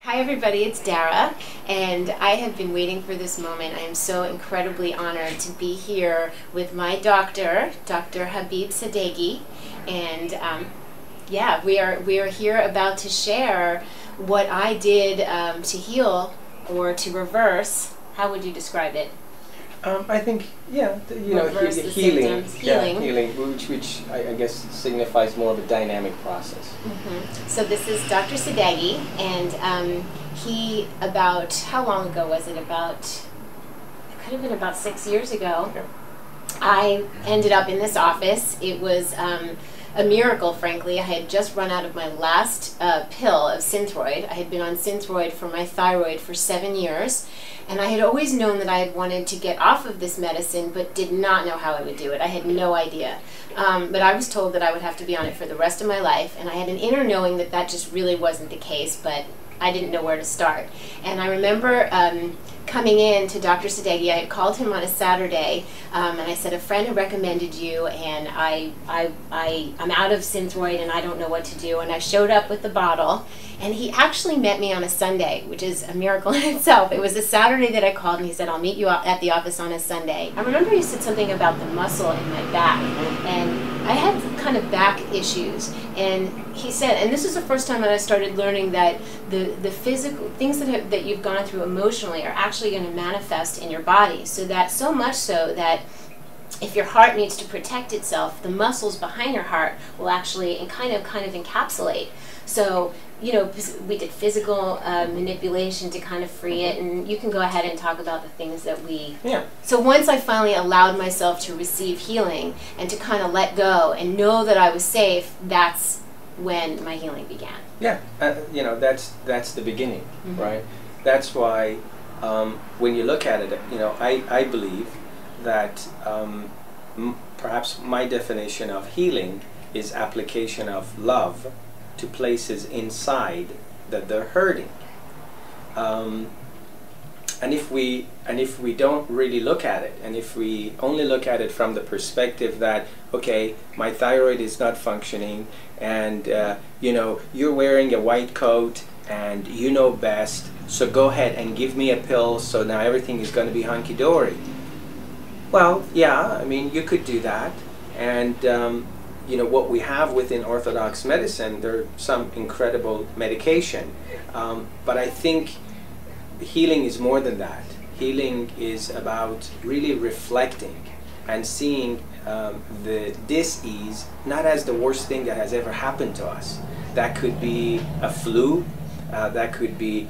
Hi everybody, it's Dara, and I have been waiting for this moment. I am so incredibly honored to be here with my doctor, Dr. Sadeghi, and yeah, we are here about to share what I did to heal or to reverse. How would you describe it? I think, yeah, Reverse the healing, symptoms. Healing. which I guess signifies more of a dynamic process. So this is Dr. Sadeghi, and he, about, how long ago was it? It could have been about 6 years ago. Yeah. I ended up in this office. It was a miracle, frankly. I had just run out of my last pill of Synthroid. I had been on Synthroid for my thyroid for 7 years, and I had always known that I had wanted to get off of this medicine, but did not know how I would do it. I had no idea. But I was told that I would have to be on it for the rest of my life, and I had an inner knowing that that just really wasn't the case, but I didn't know where to start. And I remember coming in to Dr. Sadeghi. I had called him on a Saturday, and I said, a friend had recommended you, and I'm out of Synthroid and I don't know what to do. And I showed up with the bottle, and he actually met me on a Sunday, which is a miracle in itself. It was a Saturday that I called, and he said, I'll meet you at the office on a Sunday. I remember he said something about the muscle in my back, and I had kind of back issues, and he said, and this is the first time that I started learning that the physical things that you've gone through emotionally are actually going to manifest in your body, so much so that if your heart needs to protect itself, the muscles behind your heart will actually kind of encapsulate. So, you know, we did physical manipulation to kind of free it, and you can go ahead and talk about the things that we... Yeah. So once I finally allowed myself to receive healing and to kind of let go and know that I was safe, that's when my healing began. Yeah, that's the beginning, right? That's why when you look at it, I believe that perhaps my definition of healing is application of love to places inside that they're hurting. And if we don't really look at it, and if we only look at it from the perspective that, okay, my thyroid is not functioning, and you're wearing a white coat and you know best, so go ahead and give me a pill so now everything is going to be hunky-dory. Well, yeah, I mean, you could do that, and what we have within Orthodox medicine, there's some incredible medication, but I think healing is more than that. Healing is about really reflecting and seeing the dis-ease not as the worst thing that has ever happened to us. That could be a flu, that could be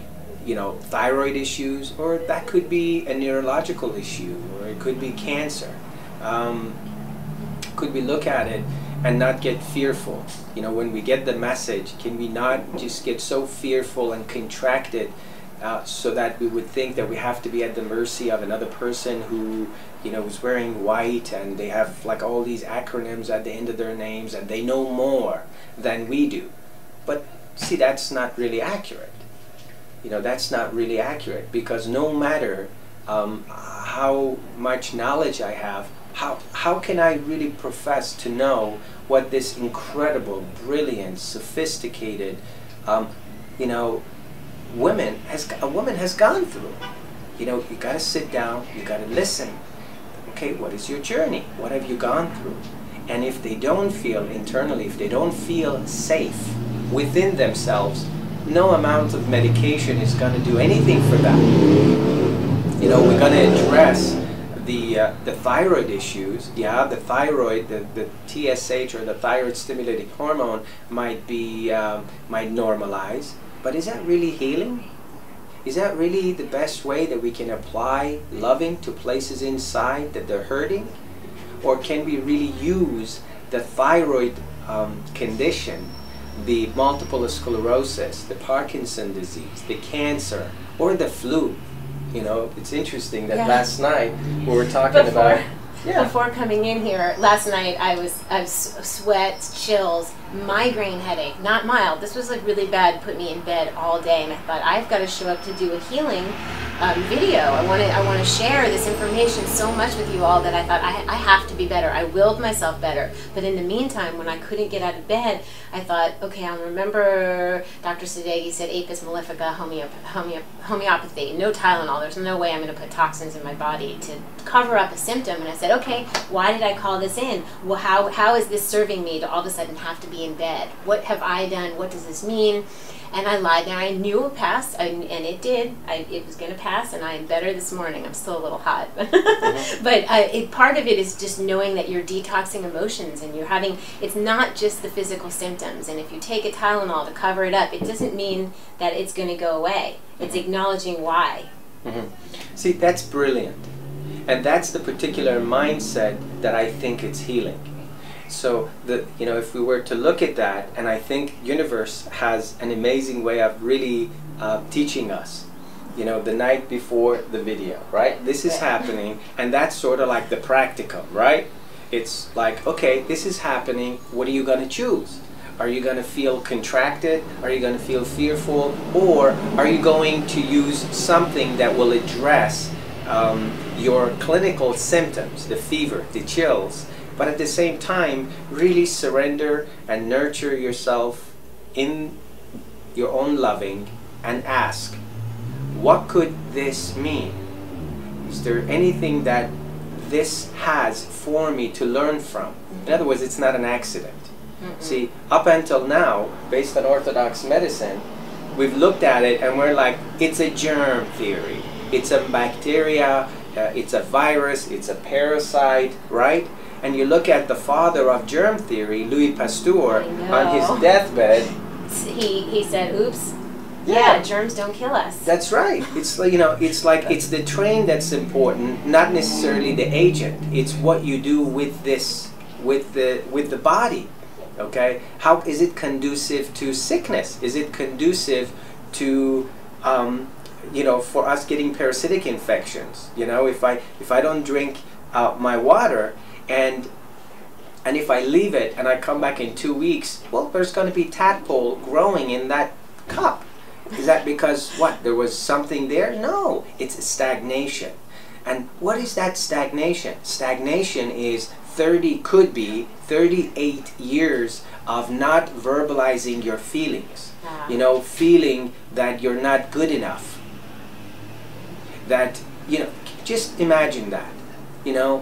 thyroid issues, or that could be a neurological issue, or it could be cancer. Could we look at it and not get fearful? When we get the message, can we not just get so fearful and contracted so that we would think that we have to be at the mercy of another person who is wearing white, and they have like all these acronyms at the end of their names, and they know more than we do. But see, that's not really accurate. That's not really accurate, because no matter how much knowledge I have, how can I really profess to know what this incredible, brilliant, sophisticated, a woman has gone through? You got to sit down, you got to listen. Okay, what is your journey? What have you gone through? And if they don't feel internally, if they don't feel safe within themselves, no amount of medication is going to do anything for them. We're going to address the thyroid issues. Yeah, the thyroid, the TSH, or the thyroid stimulating hormone might normalize, but is that really healing? Is that really the best way that we can apply loving to places inside that they're hurting? Or can we really use the thyroid condition, the multiple sclerosis, the Parkinson disease, the cancer, or the flu? It's interesting that last night we were talking about... Before coming in here, last night I was sweats, chills, migraine headache, not mild. This was like really bad, put me in bed all day, and I thought, I've got to show up to do a healing video. I want to share this information so much with you all that I thought I have to be better. I willed myself better. But in the meantime, when I couldn't get out of bed, I thought, okay, I'll remember Dr. Sadeghi said apis mellifica, homeopathy, no Tylenol. There's no way I'm going to put toxins in my body to cover up a symptom. And I said, okay, why did I call this in? Well, how is this serving me to all of a sudden have to be in bed? What have I done? What does this mean? And I lied there. I knew it would pass, and it did. It was going to pass, and I am better this morning. I'm still a little hot. But part of it is just knowing that you're detoxing emotions, and you're having, it's not just the physical symptoms. And if you take a Tylenol to cover it up, it doesn't mean that it's going to go away. It's acknowledging why. See, that's brilliant. And that's the particular mindset that I think it's healing. So if we were to look at that, and I think universe has an amazing way of really teaching us, the night before the video, right? This is happening, and that's sort of like the practicum, right? It's like, okay, this is happening, what are you going to choose? Are you going to feel contracted? Are you going to feel fearful? Or are you going to use something that will address your clinical symptoms, the fever, the chills, but at the same time, really surrender and nurture yourself in your own loving and ask, what could this mean? Is there anything that this has for me to learn from? In other words, it's not an accident. See, up until now, based on Orthodox medicine, we've looked at it and we're like, it's a germ theory. It's a bacteria, it's a virus, it's a parasite, right? And you look at the father of germ theory, Louis Pasteur, on his deathbed. He said, oops, yeah, germs don't kill us. That's right. It's like, it's the train that's important, not necessarily the agent. It's what you do with this, with the body. Okay? How is it conducive to sickness? Is it conducive to for us getting parasitic infections? If I don't drink my water, and if I leave it and I come back in 2 weeks, well, there's going to be tadpole growing in that cup. Is that because what? There was something there? No, it's stagnation. And what is that stagnation? Stagnation is could be 38 years of not verbalizing your feelings. Feeling that you're not good enough. That, just imagine that.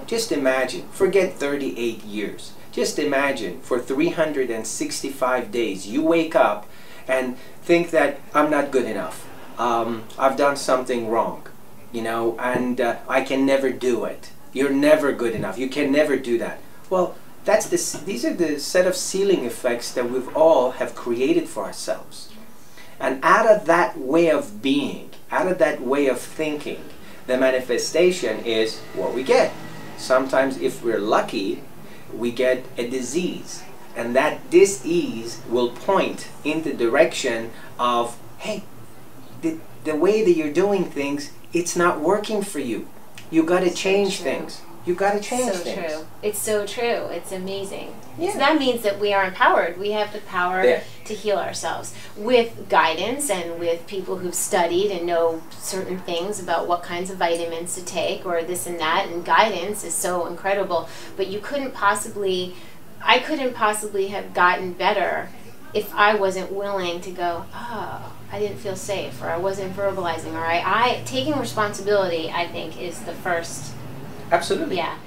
Just imagine, forget 38 years. Just imagine for 365 days you wake up and think that I'm not good enough. I've done something wrong, and I can never do it. You're never good enough. You can never do that. Well, these are the set of ceiling effects that we've all have created for ourselves. And out of that way of being, out of that way of thinking, the manifestation is what we get. Sometimes, if we're lucky, we get a disease. And that disease will point in the direction of, hey, the way that you're doing things, it's not working for you. You got to change things. You got to change things. So true. It's so true. It's amazing. Yeah. So that means that we are empowered. We have the power to heal ourselves with guidance and with people who've studied and know certain things about what kinds of vitamins to take or this and that. And guidance is so incredible. But I couldn't possibly have gotten better if I wasn't willing to go, oh, I didn't feel safe, or I wasn't verbalizing, or I taking responsibility, I think, is the first. Absolutely. Yeah.